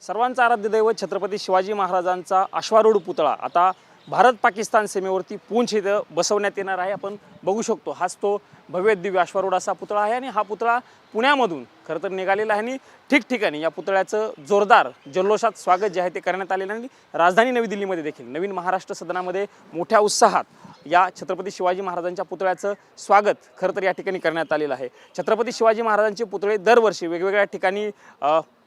सर्वांचा आराध्य दैवत छत्रपती शिवाजी महाराजांचा अश्वारूढ पुतळा आता भारत पाकिस्तान सीमेवरती पूंछ इथं बसवण्यात येणार आहे। आपण बघू शकतो हाच तो भव्य दिव्य अश्वारूढ असा पुतळा आहे आणि हा पुतळा पुण्यामधून खरं तर निघालेला आहे आणि ठिकठिकाणी या पुतळ्याचं जोरदार जल्लोषात स्वागत जे आहे ते करण्यात आलेलं आहे। आणि राजधानी नवी दिल्लीमध्ये देखील नवीन महाराष्ट्र सदनामध्ये मोठ्या उत्साहात या छत्रपती शिवाजी महाराजांच्या पुतळ्याचं स्वागत खरं तर या ठिकाणी करण्यात आलेलं आहे। छत्रपती शिवाजी महाराजांचे पुतळे दरवर्षी वेगवेगळ्या ठिकाणी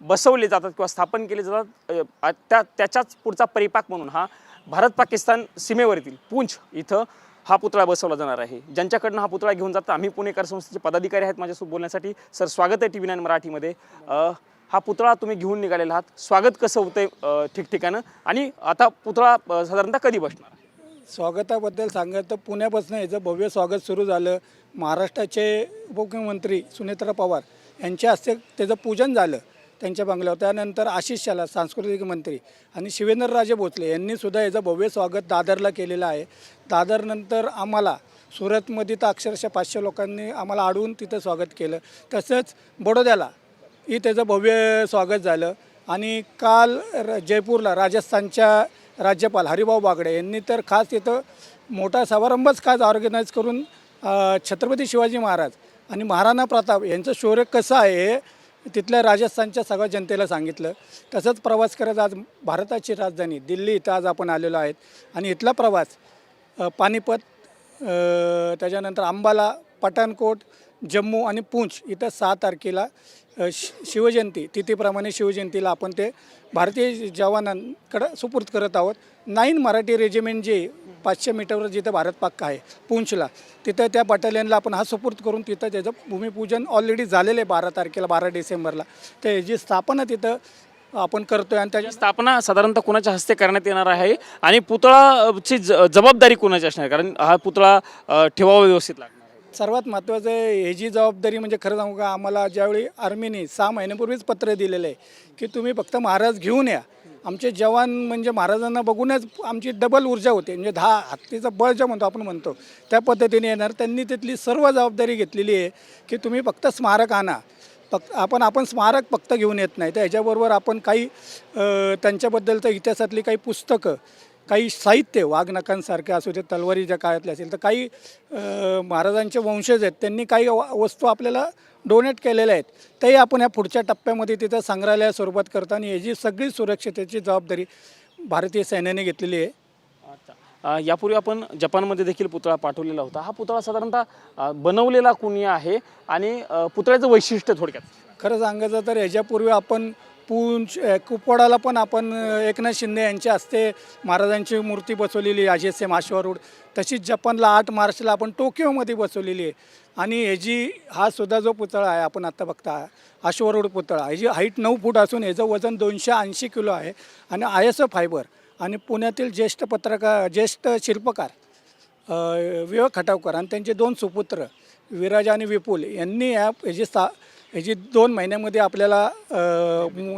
बसवले जातात किंवा स्थापन केले जातात। त्याच्याच पुढचा परिपाक म्हणून हा भारत पाकिस्तान सीमेवरील पूंछ इथं हा पुतळा बसवला जाणार आहे। ज्यांच्याकडनं हा पुतळा घेऊन जातात आम्ही पुणेकर संस्थेचे पदाधिकारी आहेत माझ्यासोबत बोलण्यासाठी। सर स्वागत आहे TV9 मराठीमध्ये। हा पुतळा तुम्ही घेऊन निघालेला आहात, स्वागत कसं होतंय ठिकठिकाणं आणि आता पुतळा साधारणतः कधी बसणार? स्वागताबद्दल सांगायचं तर पुण्यापासून याचं भव्य स्वागत सुरू झालं। महाराष्ट्राचे उपमुख्यमंत्री सुनेत्रा पवार यांच्या हस्ते त्याचं पूजन झालं त्यांच्या बंगल्यावर। त्यानंतर आशिष शेलार सांस्कृतिक मंत्री आणि शिवेंद्रराजे भोसले यांनीसुद्धा याचं भव्य स्वागत दादरला केलेलं आहे। दादरनंतर आम्हाला सुरतमध्ये तर अक्षरशः 500 लोकांनी आम्हाला अडवून तिथं स्वागत केलं। तसंच बडोद्याला ही त्याचं भव्य स्वागत झालं। आणि काल जयपूरला राजस्थानच्या राज्यपाल हरिभाऊ बागडे यांनी तर खास इथं मोठा समारंभच खास ऑर्गनाईज करून छत्रपती शिवाजी महाराज आणि महाराणा प्रताप यांचं शौर्य कसं आहे तिथल्या राजस्थानच्या सगळ्या जनतेला सांगितलं। तसंच प्रवास करत आज भारताची राजधानी दिल्ली इथं आज आपण आलेलो आहेत आणि इथला प्रवास पानिपत, त्याच्यानंतर अंबाला, पठाणकोट, जम्मू आणि पूंछ इथं 6 तारखेला शिवजयंती तिथीप्रमाणे शिवजयंतीला आपण ते भारतीय जवानांकडं सुपूर्द करत आहोत। 9 मराठी रेजिमेंट जे 500 मीटरवर जिथं भारत पाक आहे पूंछला तिथं त्या बटालियनला आपण हा सुपूर्द करून तिथं त्याचं भूमिपूजन ऑलरेडी झालेलं आहे 12 तारखेला 12 डिसेंबरला। तर याची स्थापना तिथं आपण करतोय आणि त्याची स्थापना साधारणतः कुणाच्या हस्ते करण्यात येणार आहे आणि पुतळाची जबाबदारी कुणाची असणार, कारण हा पुतळा ठेवावा व्यवस्थित लागणार? सर्वात महत्त्वाचं आहे ह्याची जबाबदारी म्हणजे खरं सांगू का, आम्हाला ज्यावेळी आर्मीने 6 महिन्यापूर्वीच पत्र दिलेलं आहे की तुम्ही फक्त महाराज घेऊन या। आमचे जवान म्हणजे महाराजांना बघूनच आमची डबल ऊर्जा होते, म्हणजे 10 हत्तीचं बळ जे म्हणतो त्या पद्धतीने येणार। त्यांनी तिथली सर्व जबाबदारी घेतलेली आहे की तुम्ही फक्त स्मारक आणा। आपण स्मारक फक्त घेऊन येत नाही, तर ह्याच्याबरोबर आपण काही त्यांच्याबद्दलचं इतिहासातली काही पुस्तकं, काही साहित्य वाघनखांसारखे असू दे, तलवारीच्या काळातले असेल, तर काही महाराजांचे वंशज आहेत त्यांनी काही वस्तू आपल्याला डोनेट केलेल्या आहेत, तेही आपण या पुढच्या टप्प्यामध्ये तिथं संग्रहालय स्वरूपात करताना याची सगळी सुरक्षिततेची जबाबदारी भारतीय सैन्याने घेतलेली आहे। अच्छा, यापूर्वी आपण जपानमध्ये देखील पुतळा पाठवलेला होता। हा पुतळा साधारणतः बनवलेला कोणी आहे आणि पुतळ्याचं वैशिष्ट्य थोडक्यात खरं सांगायचं तर ह्याच्यापूर्वी आपण पूंछ कुपवाडाला पण आपण एकनाथ शिंदे यांच्या हस्ते महाराजांची मूर्ती बसवलेली ISM अश्वारूढ, तशीच जपानला 8 मार्चला आपण टोकियोमध्ये बसवलेली आहे। आणि ह्याची हा सुद्धा जो पुतळा आहे आपण आत्ता बघता अश्वारूढ पुतळा, ह्याची हाईट 9 फूट असून ह्याचं वजन 280 किलो आहे आणि ISO फायबर। आणि पुण्यातील ज्येष्ठ शिल्पकार विवेक खटावकर आणि त्यांचे 2 सुपुत्र विराज आणि विपुल यांनी ह्याची 2 महिन्यामध्ये आपल्याला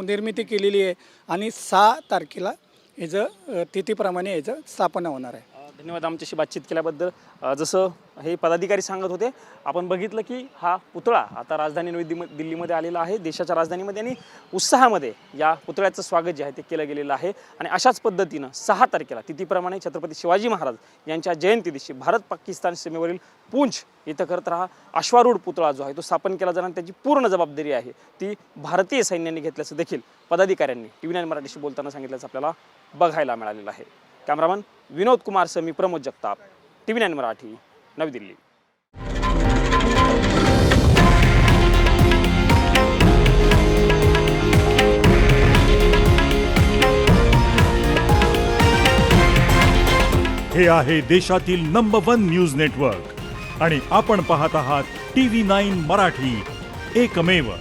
निर्मिती केलेली आहे आणि 6 तारखेला ह्याचं तिथीप्रमाणे ह्याचं स्थापना होणार आहे। धन्यवाद आमच्याशी बातचीत केल्याबद्दल। जसं हे पदाधिकारी सांगत होते आपण बघितलं की हा पुतळा आता राजधानी नवी दिल्लीमध्ये आलेला आहे, देशाच्या राजधानीमध्ये, आणि उत्साहामध्ये या पुतळ्याचं स्वागत जे आहे ते केलं गेलेलं आहे। आणि अशाच पद्धतीनं 6 तारखेला तिथीप्रमाणे छत्रपती शिवाजी महाराज यांच्या जयंती दिवशी भारत पाकिस्तान सीमेवरील पूंछ इथं करत हा अश्वारूढ पुतळा जो आहे तो स्थापन केला जाणार, त्याची पूर्ण जबाबदारी आहे ती भारतीय सैन्याने घेतल्याचं देखील पदाधिकाऱ्यांनी TV9 मराठीशी बोलताना सांगितल्याचं आपल्याला बघायला मिळालेलं आहे। कॅमेरामन विनोद कुमार सह मी प्रमोद जगताप, TV9 मराठी, नवी दिल्ली। हे आहे देशातील नंबर 1 न्यूज नेटवर्क आणि आपण पाहत आहात TV9 मराठी, एकमेव।